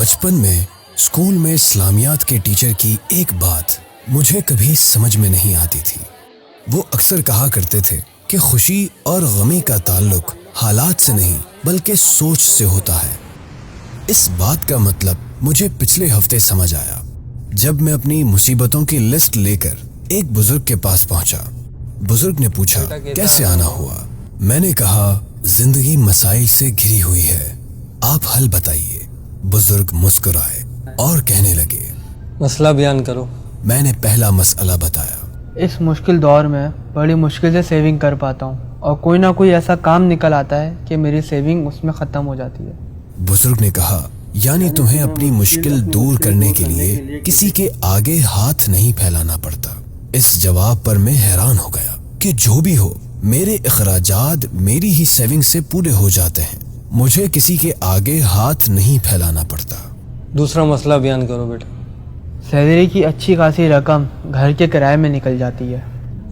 بچپن میں اسکول میں اسلامیات کے ٹیچر کی ایک بات مجھے کبھی سمجھ میں نہیں آتی تھی۔ وہ اکثر کہا کرتے تھے کہ خوشی اور غمی کا تعلق حالات سے نہیں بلکہ سوچ سے ہوتا ہے۔ اس بات کا مطلب مجھے پچھلے ہفتے سمجھ آیا جب میں اپنی مصیبتوں کی لسٹ لے کر ایک بزرگ کے پاس پہنچا۔ بزرگ نے پوچھا کیسے آنا ہوا؟ میں نے کہا زندگی مسائل سے گھری ہوئی ہے، آپ حل بتائیے۔ بزرگ مسکرائے اور کہنے لگے مسئلہ بیان کرو۔ میں نے پہلا مسئلہ بتایا۔ اس مشکل دور میں بڑی مشکل سے سیونگ کر پاتا ہوں اور کوئی نہ کوئی ایسا کام نکل آتا ہے کہ میری سیونگ اس میں ختم ہو جاتی ہے۔ بزرگ نے کہا یعنی تمہیں اپنی مشکل دور کرنے کے لیے کسی کے آگے ہاتھ نہیں پھیلانا پڑتا۔ اس جواب پر میں حیران ہو گیا کہ جو بھی ہو میرے اخراجات میری ہی سیونگ سے پورے ہو جاتے ہیں، مجھے کسی کے آگے ہاتھ نہیں پھیلانا پڑتا۔ دوسرا مسئلہ بیان کرو بیٹا۔ سیلری کی اچھی خاصی رقم گھر کے کرائے میں نکل جاتی ہے۔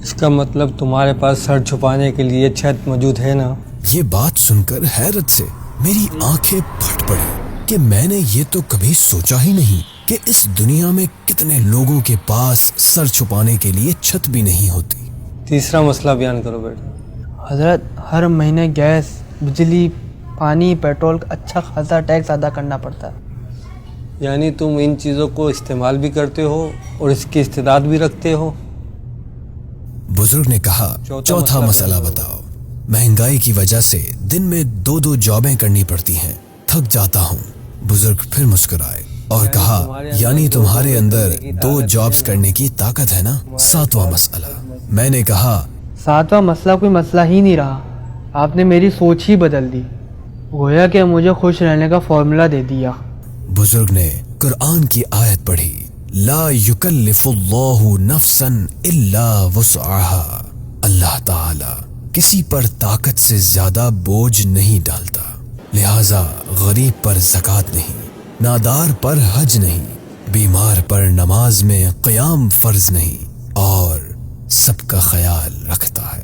اس کا مطلب تمہارے پاس سر چھپانے کے لیے چھت موجود ہے نا؟ یہ بات سن کر حیرت سے میری آنکھیں پھٹ پڑی کہ میں نے یہ تو کبھی سوچا ہی نہیں کہ اس دنیا میں کتنے لوگوں کے پاس سر چھپانے کے لیے چھت بھی نہیں ہوتی۔ تیسرا مسئلہ بیان کرو بیٹا۔ حضرت ہر مہینے گیس، بجلی، پانی، پیٹرول کا اچھا خاصا ٹیکس ادا کرنا پڑتا ہے۔ یعنی تم ان چیزوں کو استعمال بھی کرتے ہو اور اس کی استعداد بھی رکھتے ہو؟ بزرگ نے کہا چوتھا مسئلہ بتاؤ۔ مہنگائی کی وجہ سے دن میں 2 جابیں کرنی پڑتی ہیں، تھک جاتا ہوں۔ بزرگ پھر مسکرائے اور کہا یعنی تمہارے اندر 2 جابز کرنے کی طاقت ہے نا؟ ساتواں مسئلہ۔ میں نے کہا ساتواں مسئلہ کوئی مسئلہ ہی نہیں رہا، آپ نے میری سوچ ہی بدل دی، گویا کہ مجھے خوش رہنے کا فارمولا دے دیا۔ بزرگ نے قرآن کی آیت پڑھی لا یکلف اللہ نفسا الا وسعها۔ اللہ تعالی کسی پر طاقت سے زیادہ بوجھ نہیں ڈالتا، لہذا غریب پر زکوٰۃ نہیں، نادار پر حج نہیں، بیمار پر نماز میں قیام فرض نہیں، اور سب کا خیال رکھتا ہے۔